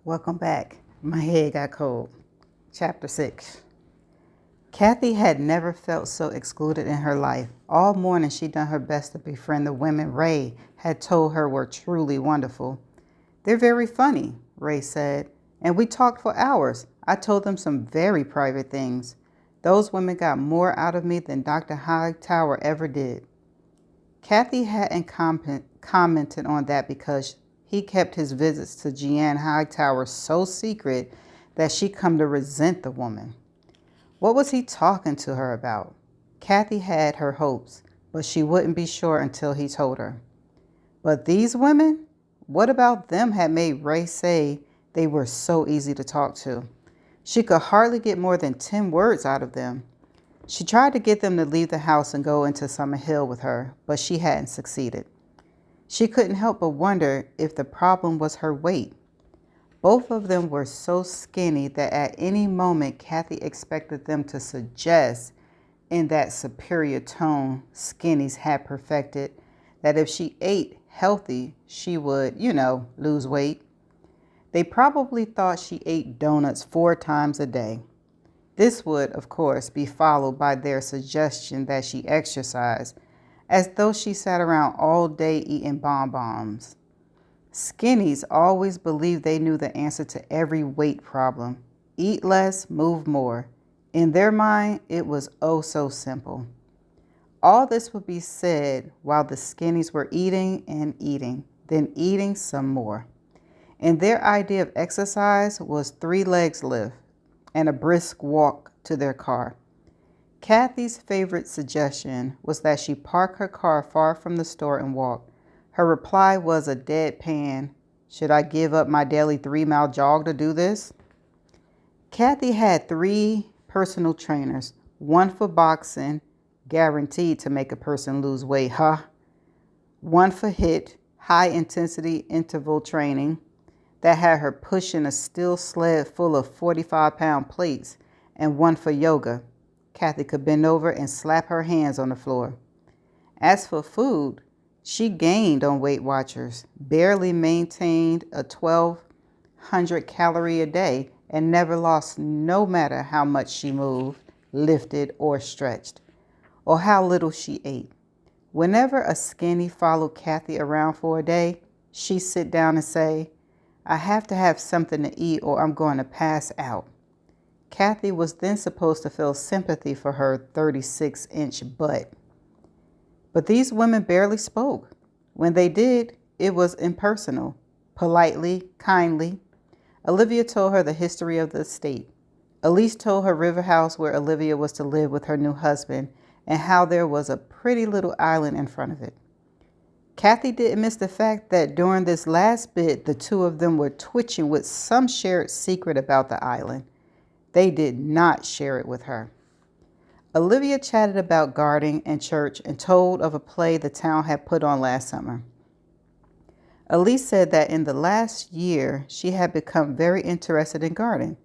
Welcome back. My head got cold. Chapter 6. Kathy had never felt so excluded in her life. All morning she'd done her best to befriend the women Ray had told her were truly wonderful. "They're very funny," Ray said, "and we talked for hours. I told them some very private things. Those women got more out of me than Dr. Hightower ever did." Kathy hadn't commented on that because he kept his visits to Jeanne Hightower so secret that she come to resent the woman. What was he talking to her about? Kathy had her hopes, but she wouldn't be sure until he told her. But these women? What about them had made Ray say they were so easy to talk to? She could hardly get more than 10 words out of them. She tried to get them to leave the house and go into Summer Hill with her, but she hadn't succeeded. She couldn't help but wonder if the problem was her weight. Both of them were so skinny that at any moment Kathy expected them to suggest, in that superior tone skinnies had perfected, that if she ate healthy, she would, lose weight. They probably thought she ate donuts 4 times a day. This would, of course, be followed by their suggestion that she exercise, as though she sat around all day eating bonbons. Skinnies always believed they knew the answer to every weight problem. Eat less, move more. In their mind, it was oh so simple. All this would be said while the skinnies were eating and eating, then eating some more. And their idea of exercise was 3 legs lift and a brisk walk to their car. Kathy's favorite suggestion was that she park her car far from the store and walk. Her reply was a deadpan, "Should I give up my daily 3-mile jog to do this?" Kathy had 3 personal trainers, one for boxing, guaranteed to make a person lose weight, one for HIIT, high intensity interval training, that had her pushing a steel sled full of 45-pound plates, and one for yoga. Kathy could bend over and slap her hands on the floor. As for food, she gained on Weight Watchers, barely maintained a 1,200 calorie a day, and never lost no matter how much she moved, lifted, or stretched, or how little she ate. Whenever a skinny followed Kathy around for a day, she'd sit down and say, "I have to have something to eat or I'm going to pass out." Kathy was then supposed to feel sympathy for her 36-inch butt. But these women barely spoke. When they did, it was impersonal, politely, kindly. Olivia told her the history of the estate. Elise told her river house where Olivia was to live with her new husband and how there was a pretty little island in front of it. Kathy didn't miss the fact that during this last bit, the two of them were twitching with some shared secret about the island. They did not share it with her. Olivia chatted about gardening and church and told of a play the town had put on last summer. Elise said that in the last year, she had become very interested in gardening.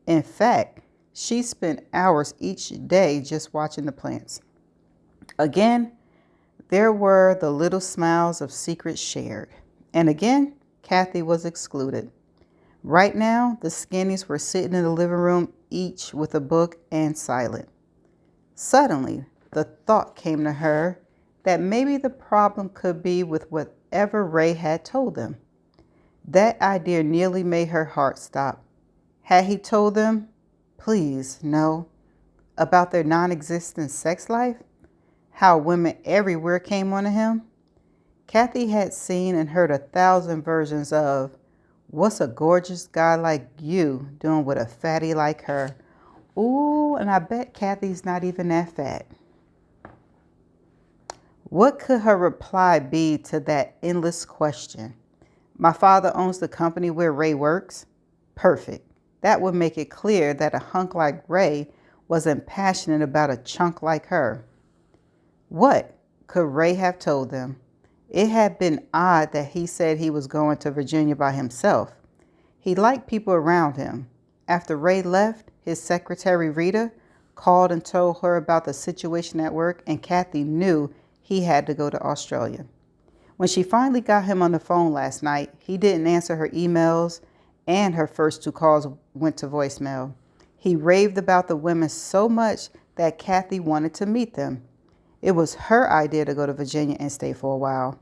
In fact, she spent hours each day just watching the plants. Again, there were the little smiles of secrets shared. And again, Kathy was excluded. Right now, the skinnies were sitting in the living room, each with a book and silent. Suddenly, the thought came to her that maybe the problem could be with whatever Ray had told them. That idea nearly made her heart stop. Had he told them, please, no, about their non-existent sex life? How women everywhere came onto him? Kathy had seen and heard 1,000 versions of, "What's a gorgeous guy like you doing with a fatty like her?" Ooh, and I bet Kathy's not even that fat. What could her reply be to that endless question? "My father owns the company where Ray works." Perfect. That would make it clear that a hunk like Ray wasn't passionate about a chunk like her. What could Ray have told them? It had been odd that he said he was going to Virginia by himself. He liked people around him. After Ray left, his secretary Rita called and told her about the situation at work, and Kathy knew he had to go to Australia. When she finally got him on the phone last night, he didn't answer her emails and her first two calls went to voicemail. He raved about the women so much that Kathy wanted to meet them. It was her idea to go to Virginia and stay for a while.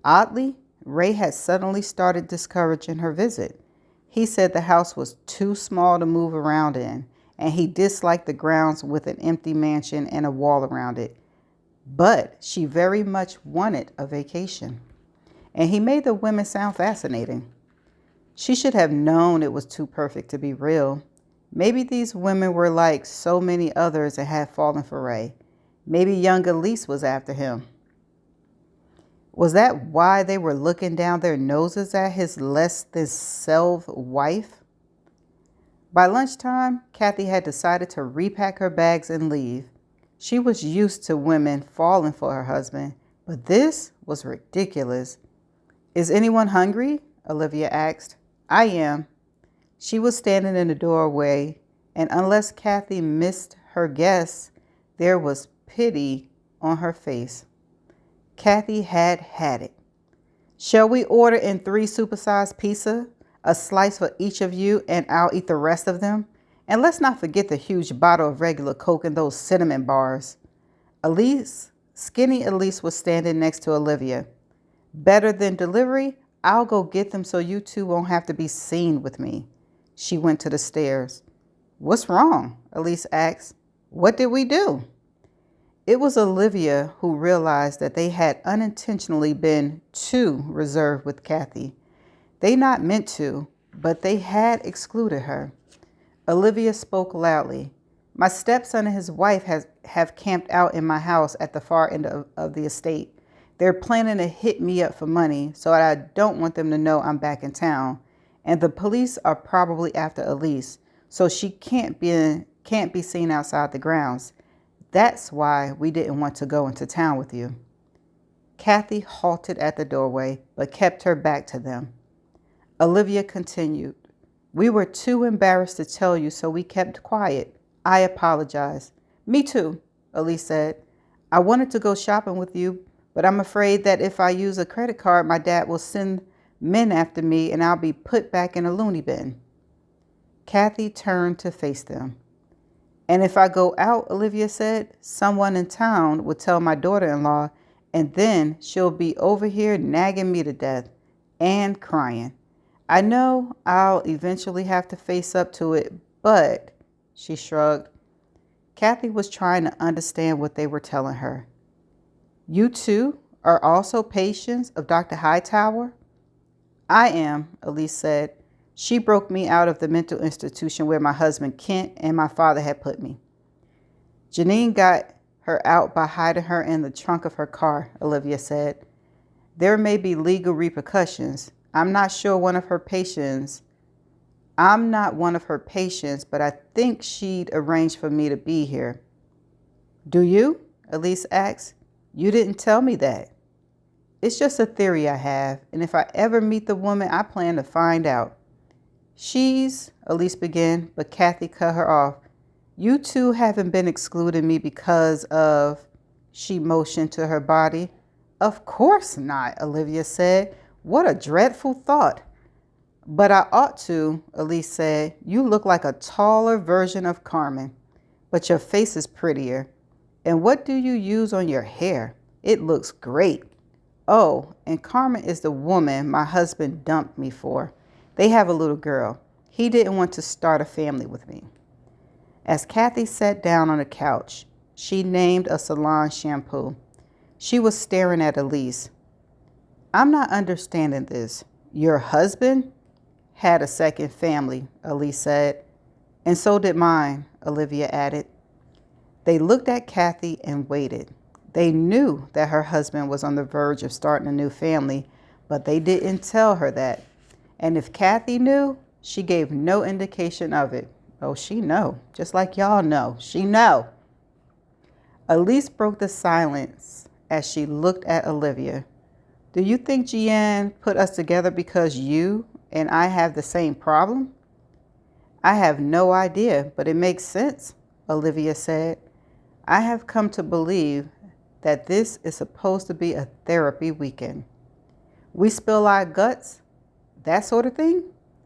Oddly, Ray had suddenly started discouraging her visit. He said the house was too small to move around in, and he disliked the grounds with an empty mansion and a wall around it. But she very much wanted a vacation. And he made the women sound fascinating. She should have known it was too perfect to be real. Maybe these women were like so many others and had fallen for Ray. Maybe young Elise was after him. Was that why they were looking down their noses at his less than self wife? By lunchtime, Kathy had decided to repack her bags and leave. She was used to women falling for her husband, but this was ridiculous. Is anyone hungry? Olivia asked. I am. She was standing in the doorway, and unless Kathy missed her guess, there was pity on her face. Kathy had it. Shall we order in 3 supersized pizza, a slice for each of you, and I'll eat the rest of them? And let's not forget the huge bottle of regular Coke and those cinnamon bars. Skinny Elise was standing next to Olivia. Better than delivery? I'll go get them so you two won't have to be seen with me. She went to the stairs. What's wrong? Elise asked. What did we do? It was Olivia who realized that they had unintentionally been too reserved with Kathy. They not meant to, but they had excluded her. Olivia spoke loudly. My stepson and his wife have camped out in my house at the far end of the estate. They're planning to hit me up for money, so I don't want them to know I'm back in town. And the police are probably after Elise, so she can't be seen outside the grounds. That's why we didn't want to go into town with you. Kathy halted at the doorway, but kept her back to them. Olivia continued. We were too embarrassed to tell you, so we kept quiet. I apologize. Me too, Elise said. I wanted to go shopping with you, but I'm afraid that if I use a credit card, my dad will send men after me and I'll be put back in a loony bin. Kathy turned to face them. And if I go out, Olivia said, someone in town would tell my daughter-in-law, and then she'll be over here nagging me to death and crying. I know I'll eventually have to face up to it, but, she shrugged. Kathy was trying to understand what they were telling her. You two are also patients of Dr. Hightower? I am, Elise said. She broke me out of the mental institution where my husband Kent and my father had put me. Janine got her out by hiding her in the trunk of her car, Olivia said. There may be legal repercussions. I'm not one of her patients, but I think she'd arranged for me to be here. Do you? Elise asked. You didn't tell me that. It's just a theory I have, and if I ever meet the woman, I plan to find out. Elise began, but Kathy cut her off. You two haven't been excluding me because of, she motioned to her body. Of course not, Olivia said. What a dreadful thought. But I ought to, Elise said. You look like a taller version of Carmen, but your face is prettier. And what do you use on your hair? It looks great. Oh, and Carmen is the woman my husband dumped me for. They have a little girl. He didn't want to start a family with me. As Kathy sat down on the couch, she named a salon shampoo. She was staring at Elise. I'm not understanding this. Your husband had a second family, Elise said. And so did mine, Olivia added. They looked at Kathy and waited. They knew that her husband was on the verge of starting a new family, but they didn't tell her that. And if Kathy knew, she gave no indication of it. Oh, she know, just like y'all know. She know. Elise broke the silence as she looked at Olivia. Do you think Jeanne put us together because you and I have the same problem? I have no idea, but it makes sense, Olivia said. I have come to believe that this is supposed to be a therapy weekend. We spill our guts, that sort of thing?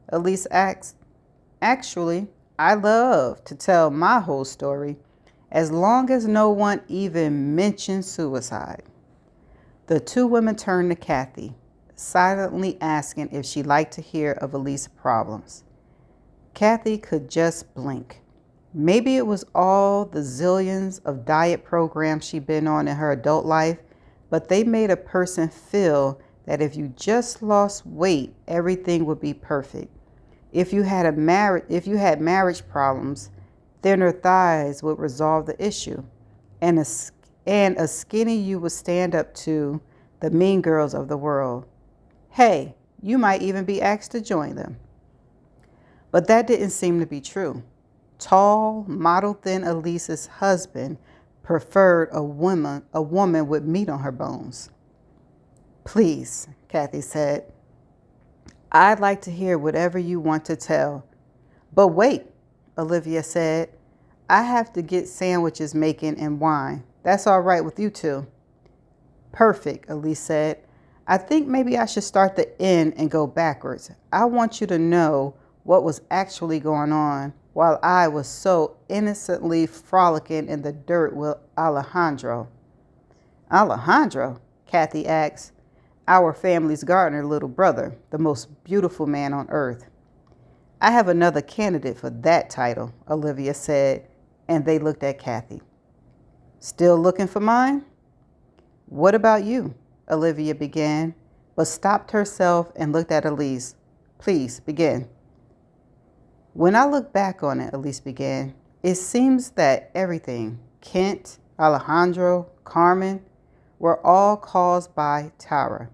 Elise asked. Actually, I love to tell my whole story, as long as no one even mentions suicide. The two women turned to Kathy, silently asking if she liked to hear of Elise's problems. Kathy could just blink. Maybe it was all the zillions of diet programs she'd been on in her adult life, but they made a person feel that if you just lost weight, everything would be perfect. If you had marriage problems, thinner thighs would resolve the issue, and a skinny you would stand up to the mean girls of the world. Hey, you might even be asked to join them. But that didn't seem to be true. Tall, model-thin Elise's husband preferred a woman with meat on her bones. Please, Kathy said, I'd like to hear whatever you want to tell. But wait, Olivia said, I have to get sandwiches making and wine. That's all right with you two. Perfect, Elise said. I think maybe I should start the end and go backwards. I want you to know what was actually going on while I was so innocently frolicking in the dirt with Alejandro. Alejandro? Kathy asked. Our family's gardener little brother, the most beautiful man on earth. I have another candidate for that title, Olivia said, and they looked at Kathy. Still looking for mine? What about you? Olivia began, but stopped herself and looked at Elise. Please, begin. When I look back on it, Elise began, it seems that everything, Kent, Alejandro, Carmen, were all caused by Tara.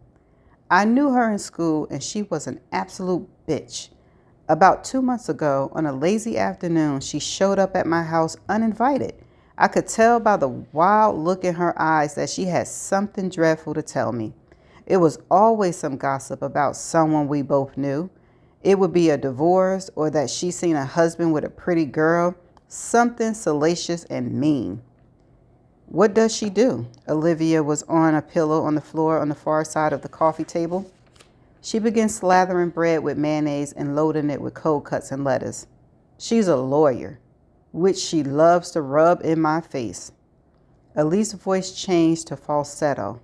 I knew her in school and she was an absolute bitch. About 2 months ago, on a lazy afternoon, she showed up at my house uninvited. I could tell by the wild look in her eyes that she had something dreadful to tell me. It was always some gossip about someone we both knew. It would be a divorce or that she seen a husband with a pretty girl, something salacious and mean. What does she do? Olivia was on a pillow on the floor on the far side of the coffee table. She began slathering bread with mayonnaise and loading it with cold cuts and lettuce. She's a lawyer, which she loves to rub in my face. Elise's voice changed to falsetto.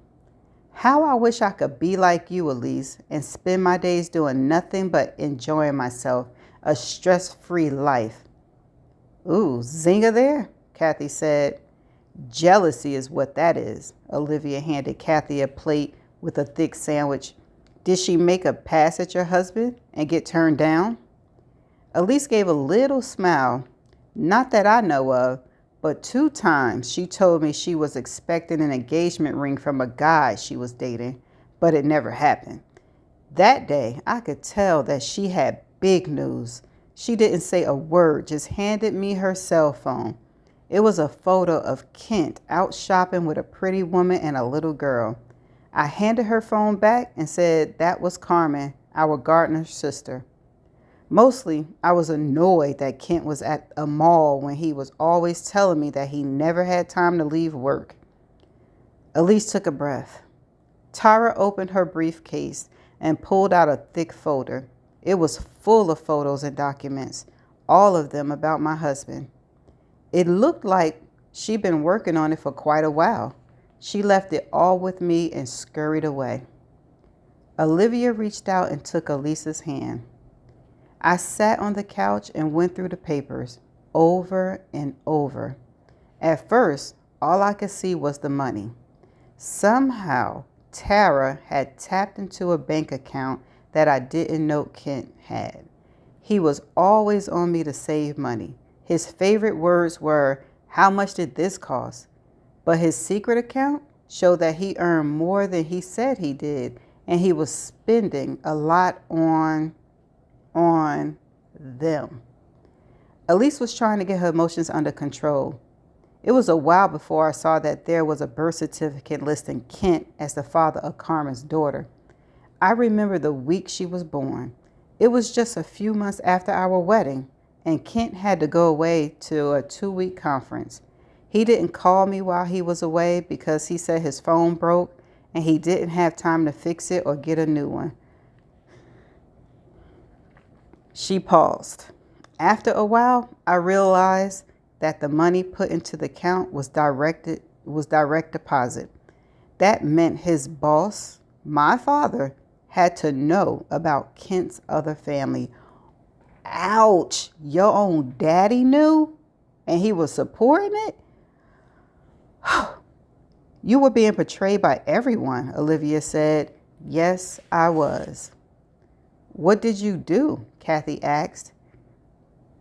How I wish I could be like you, Elise, and spend my days doing nothing but enjoying myself, a stress-free life. Ooh, zinger there, Kathy said. Jealousy is what that is. Olivia handed Kathy a plate with a thick sandwich. Did she make a pass at your husband and get turned down? Elise gave a little smile. Not that I know of, but 2 times she told me she was expecting an engagement ring from a guy she was dating, but it never happened. That day, I could tell that she had big news. She didn't say a word, just handed me her cell phone. It was a photo of Kent out shopping with a pretty woman and a little girl. I handed her phone back and said that was Carmen, our gardener's sister. Mostly, I was annoyed that Kent was at a mall when he was always telling me that he never had time to leave work. Elise took a breath. Tara opened her briefcase and pulled out a thick folder. It was full of photos and documents, all of them about my husband. It looked like she'd been working on it for quite a while. She left it all with me and scurried away. Olivia reached out and took Elise's hand. I sat on the couch and went through the papers over and over. At first, all I could see was the money. Somehow, Tara had tapped into a bank account that I didn't know Kent had. He was always on me to save money. His favorite words were, "How much did this cost?" But his secret account showed that he earned more than he said he did, and he was spending a lot on them. Elise was trying to get her emotions under control. It was a while before I saw that there was a birth certificate listing Kent as the father of Carmen's daughter. I remember the week she was born. It was just a few months after our wedding, and Kent had to go away to a 2-week conference. He didn't call me while he was away because he said his phone broke and he didn't have time to fix it or get a new one. She paused. After a while, I realized that the money put into the account was direct deposit. That meant his boss, my father, had to know about Kent's other family. Ouch! Your own daddy knew and he was supporting it? You were being betrayed by everyone, Olivia said. Yes, I was. What did you do? Kathy asked.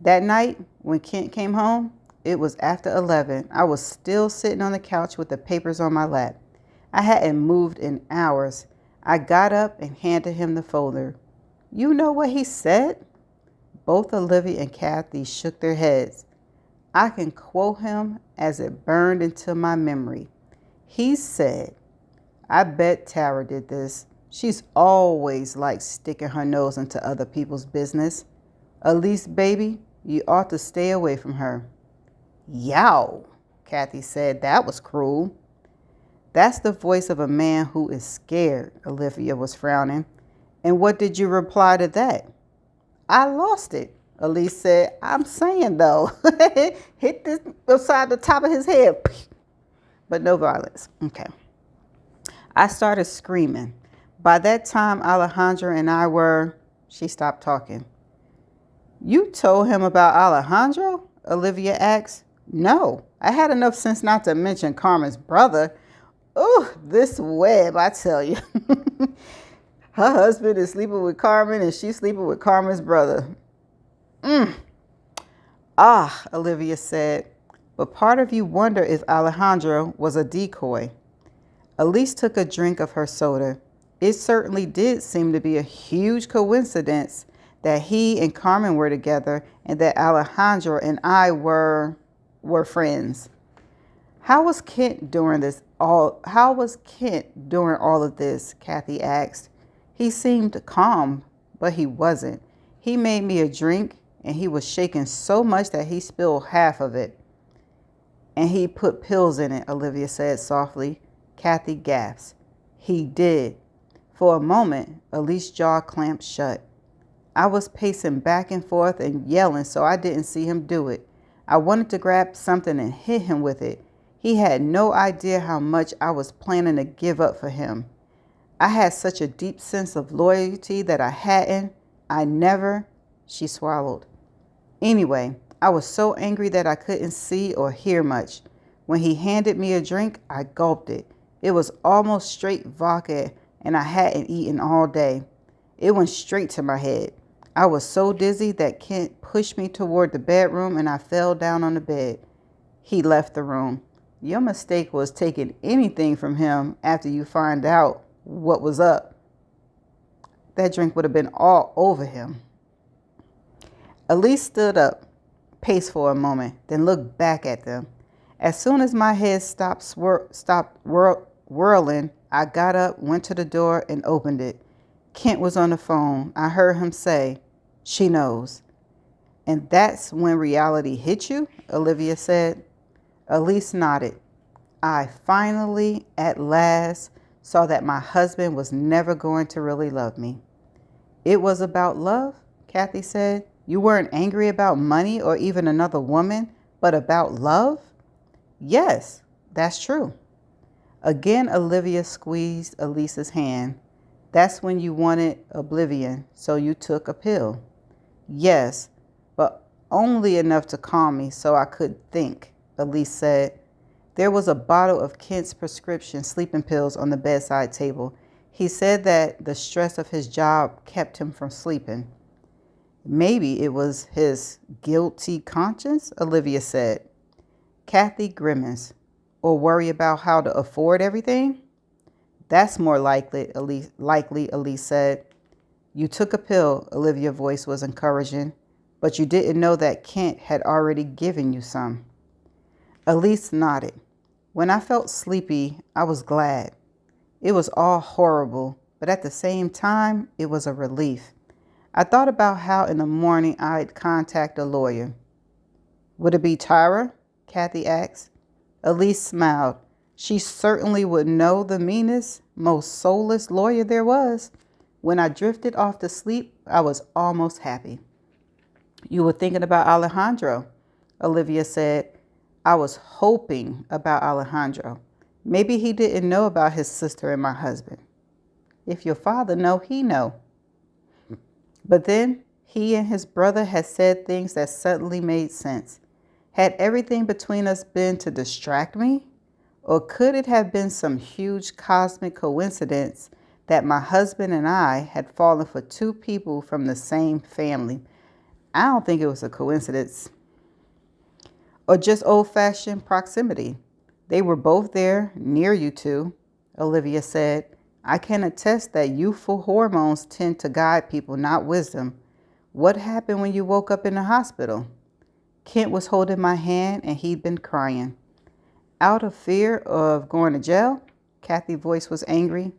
That night, when Kent came home, it was after 11. I was still sitting on the couch with the papers on my lap. I hadn't moved in hours. I got up and handed him the folder. You know what he said? Both Olivia and Kathy shook their heads. I can quote him as it burned into my memory. He said, I bet Tara did this. She's always liked sticking her nose into other people's business. Elise, baby, you ought to stay away from her. Yow, Kathy said. That was cruel. That's the voice of a man who is scared, Olivia was frowning. And what did you reply to that? I lost it, Elise said. I'm saying, though, hit this beside the top of his head. But no violence. Okay. I started screaming. By that time, Alejandra and I were... She stopped talking. You told him about Alejandro? Olivia asked. No, I had enough sense not to mention Carmen's brother. Oh, this web, I tell you. Her husband is sleeping with Carmen and she's sleeping with Carmen's brother. Ah, Olivia said. But part of you wonder if Alejandro was a decoy. Elise took a drink of her soda. It certainly did seem to be a huge coincidence that he and Carmen were together and that Alejandro and I were friends. How was Kent during all of this? Kathy asked. He seemed calm, but he wasn't. He made me a drink and he was shaking so much that he spilled half of it. And he put pills in it, Olivia said softly. Kathy gasped. He did. For a moment, Elise's jaw clamped shut. I was pacing back and forth and yelling so I didn't see him do it. I wanted to grab something and hit him with it. He had no idea how much I was planning to give up for him. I had such a deep sense of loyalty that I never, she swallowed. Anyway, I was so angry that I couldn't see or hear much. When he handed me a drink, I gulped it. It was almost straight vodka and I hadn't eaten all day. It went straight to my head. I was so dizzy that Kent pushed me toward the bedroom and I fell down on the bed. He left the room. Your mistake was taking anything from him after you find out what was up. That drink would have been all over him. Elise stood up, paced for a moment, then looked back at them. As soon as my head stopped whirling, I got up, went to the door, and opened it. Kent was on the phone. I heard him say, "She knows." And that's when reality hit you, Olivia said. Elise nodded. I finally, at last, saw that my husband was never going to really love me. It was about love, Kathy said. You weren't angry about money or even another woman, but about love? Yes, that's true. Again, Olivia squeezed Elise's hand. That's when you wanted oblivion, so you took a pill. Yes, but only enough to calm me so I could think, Elise said. There was a bottle of Kent's prescription sleeping pills on the bedside table. He said that the stress of his job kept him from sleeping. Maybe it was his guilty conscience, Olivia said. Kathy grimaced. Or worry about how to afford everything? That's more likely, Elise said. You took a pill, Olivia's voice was encouraging, but you didn't know that Kent had already given you some. Elise nodded. When I felt sleepy, I was glad. It was all horrible, but at the same time, it was a relief. I thought about how in the morning I'd contact a lawyer. Would it be Tyra? Kathy asked. Elise smiled. She certainly would know the meanest, most soulless lawyer there was. When I drifted off to sleep, I was almost happy. You were thinking about Alejandro, Olivia said. I was hoping about Alejandro. Maybe he didn't know about his sister and my husband. If your father know, he know. But then he and his brother had said things that suddenly made sense. Had everything between us been to distract me? Or could it have been some huge cosmic coincidence that my husband and I had fallen for two people from the same family? I don't think it was a coincidence. Or just old-fashioned proximity. They were both there near you two, Olivia said. I can attest that youthful hormones tend to guide people, not wisdom. What happened when you woke up in the hospital? Kent was holding my hand and he'd been crying. Out of fear of going to jail? Kathy's voice was angry.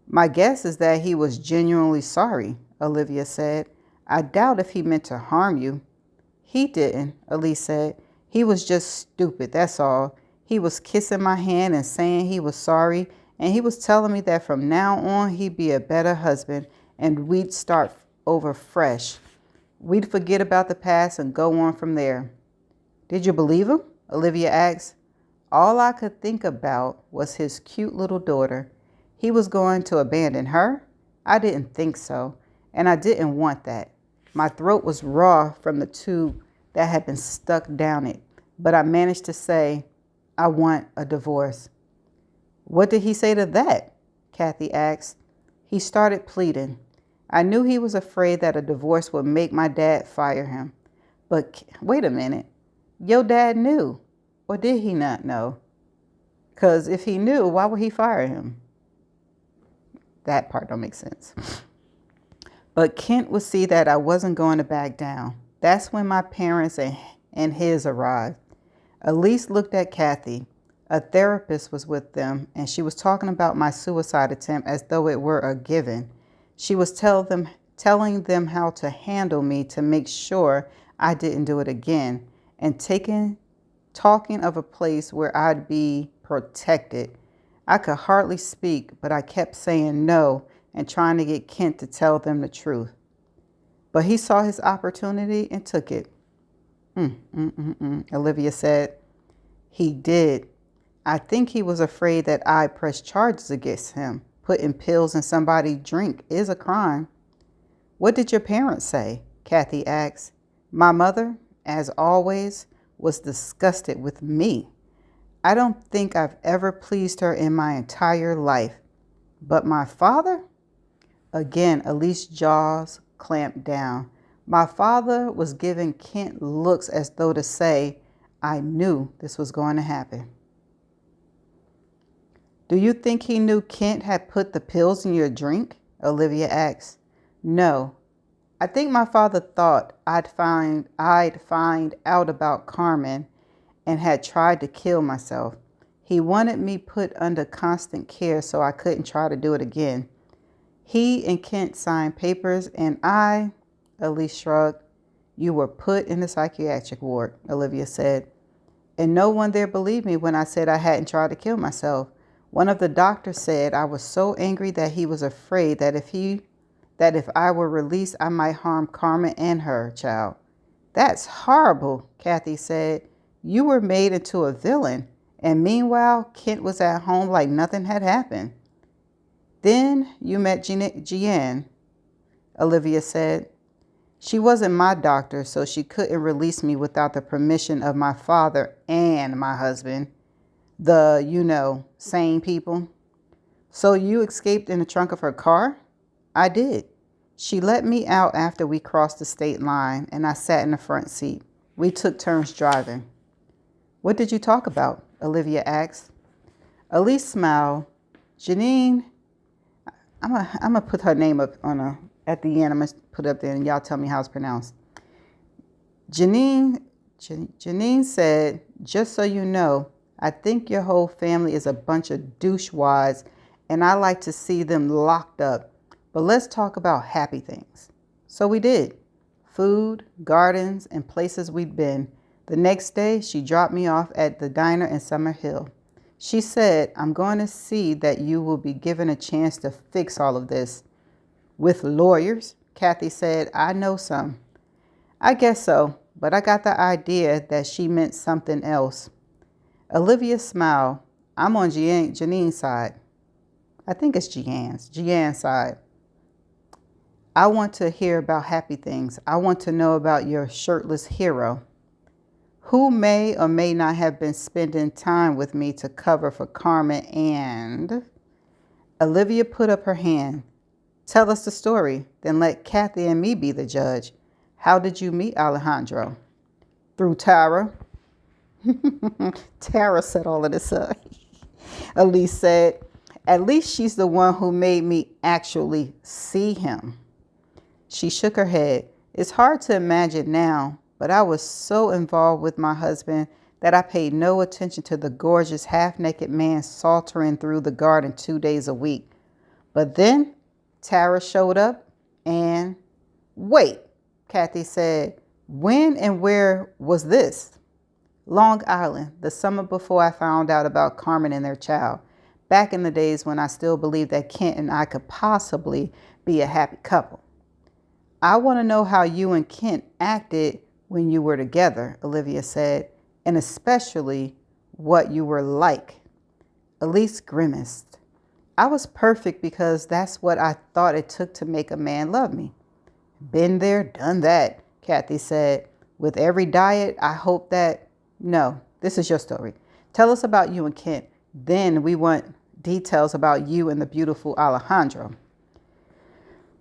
My guess is that he was genuinely sorry, Olivia said. I doubt if he meant to harm you. He didn't, Elise said. He was just stupid, that's all. He was kissing my hand and saying he was sorry, and he was telling me that from now on he'd be a better husband and we'd start over fresh. We'd forget about the past and go on from there. Did you believe him? Olivia asked. All I could think about was his cute little daughter. He was going to abandon her? I didn't think so, and I didn't want that. My throat was raw from the tube that had been stuck down it, but I managed to say, I want a divorce. What did he say to that? Kathy asked. He started pleading. I knew he was afraid that a divorce would make my dad fire him. But wait a minute. Your dad knew. Or did he not know? Because if he knew, why would he fire him? That part don't make sense. But Kent would see that I wasn't going to back down. That's when my parents and his arrived. Elise looked at Kathy. A therapist was with them, and she was talking about my suicide attempt as though it were a given. She was telling them how to handle me to make sure I didn't do it again, and talking of a place where I'd be protected. I could hardly speak, but I kept saying no and trying to get Kent to tell them the truth. But he saw his opportunity and took it. Olivia said. He did. I think he was afraid that I'd press charges against him. Putting pills in somebody's drink is a crime. What did your parents say? Kathy asked. My mother, as always, was disgusted with me. I don't think I've ever pleased her in my entire life. But my father? Again, Elise's jaws clamped down. My father was giving Kent looks as though to say, I knew this was going to happen. Do you think he knew Kent had put the pills in your drink? Olivia asked. No. I think my father thought I'd find out about Carmen and had tried to kill myself. He wanted me put under constant care so I couldn't try to do it again. He and Kent signed papers and I, Elise shrugged. You were put in the psychiatric ward, Olivia said. And no one there believed me when I said I hadn't tried to kill myself. One of the doctors said I was so angry that he was afraid that if I were released, I might harm Carmen and her child. That's horrible, Kathy said. You were made into a villain. And meanwhile, Kent was at home like nothing had happened. Then you met Jeanne, Olivia said. She wasn't my doctor, so she couldn't release me without the permission of my father and my husband. The, sane people. So you escaped in the trunk of her car? I did. She let me out after we crossed the state line, and I sat in the front seat. We took turns driving. What did you talk about? Olivia asked. Elise smiled. Janine, I'm gonna put her name up at the end. I'm gonna put it up there, and y'all tell me how it's pronounced. Janine said, just so you know, I think your whole family is a bunch of douchewads, and I like to see them locked up. But let's talk about happy things. So we did. Food, gardens, and places we'd been. The next day, she dropped me off at the diner in Summer Hill. She said, I'm going to see that you will be given a chance to fix all of this. With lawyers, Kathy said, I know some. I guess so, but I got the idea that she meant something else. Olivia smiled. I'm on Janine's side. I think it's Jeanne's side. I want to hear about happy things. I want to know about your shirtless hero, who may or may not have been spending time with me to cover for Carmen and... Olivia put up her hand. Tell us the story, then let Kathy and me be the judge. How did you meet Alejandro? Through Tara. Tara set all of this up. Elise said, at least she's the one who made me actually see him. She shook her head. It's hard to imagine now, but I was so involved with my husband that I paid no attention to the gorgeous half-naked man sauntering through the garden 2 days a week. But then Tara showed up and... Wait, Kathy said. When and where was this? Long Island, the summer before I found out about Carmen and their child. Back in the days when I still believed that Kent and I could possibly be a happy couple. I want to know how you and Kent acted when you were together, Olivia said, and especially what you were like. Elise grimaced. I was perfect because that's what I thought it took to make a man love me. Been there, done that, Kathy said. With every diet, I hope that... No, this is your story. Tell us about you and Kent. Then we want details about you and the beautiful Alejandro.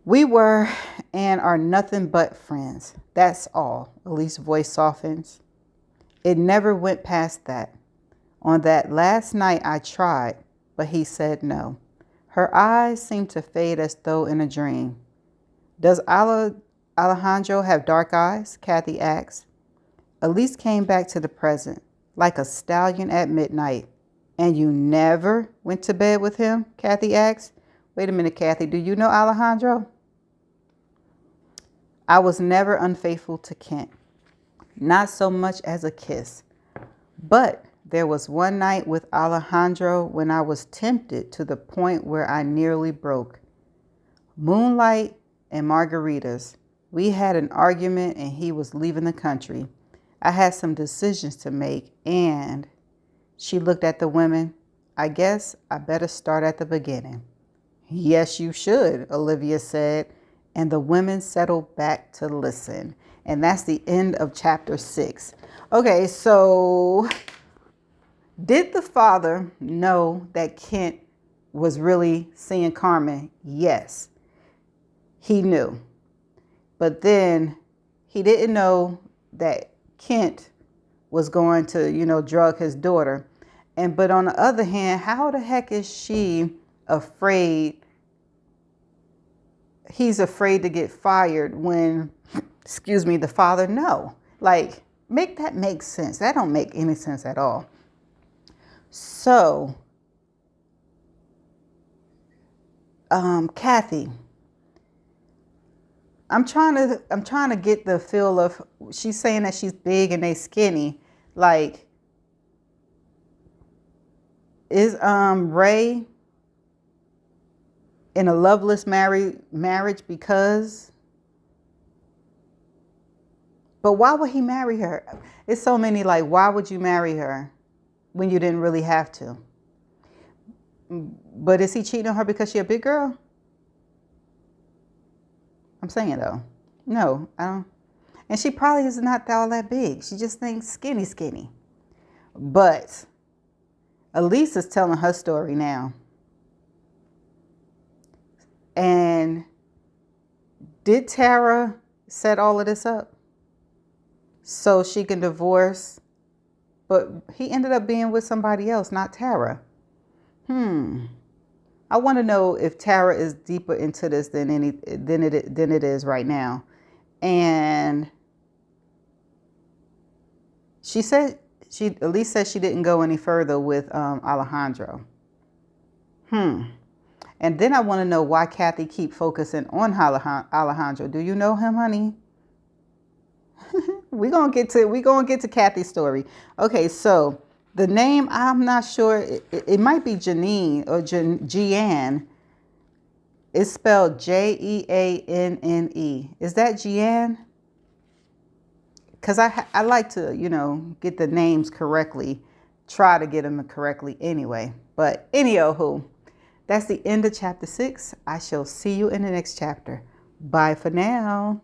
We were and are nothing but friends. That's all. Elise's voice softens. It never went past that. On that last night I tried, but he said no. Her eyes seemed to fade as though in a dream. Does Alejandro have dark eyes? Kathy asked. Elise came back to the present, like a stallion at midnight. And you never went to bed with him? Kathy asked. Wait a minute, Kathy. Do you know Alejandro? I was never unfaithful to Kent. Not so much as a kiss. But there was one night with Alejandro when I was tempted to the point where I nearly broke. Moonlight and margaritas. We had an argument and he was leaving the country. I had some decisions to make and... She looked at the women. I guess I better start at the beginning. Yes, you should, Olivia said, and the women settled back to listen. And that's the end of chapter 6. Okay, so did the father know that Kent was really seeing Carmen? Yes, he knew. But then he didn't know that Kent was going to, drug his daughter. But on the other hand, how the heck is she afraid? He's afraid to get fired when, the father no. Like, make that make sense. That don't make any sense at all. So, Kathy, I'm trying to get the feel of, she's saying that she's big and they skinny. Like, is Ray in a loveless marriage because? But why would he marry her? It's so many, like, why would you marry her when you didn't really have to? But is he cheating on her because she's a big girl? I'm saying though. No, I don't. And she probably is not all that big. She just thinks skinny. But Elise is telling her story now. And did Tara set all of this up so she can divorce? But he ended up being with somebody else, not Tara. I want to know if Tara is deeper into this than it is right now. And Elise said she didn't go any further with Alejandro. And then I want to know why Kathy keep focusing on Alejandro. Do you know him, honey? We're gonna get to Kathy's story. Okay, so the name, I'm not sure. It might be Janine or Jeanne. It's spelled Jeanne. Is that Jeanne? because I like to, get the names correctly, try to get them correctly anyway. But anywho, that's the end of chapter 6. I shall see you in the next chapter. Bye for now.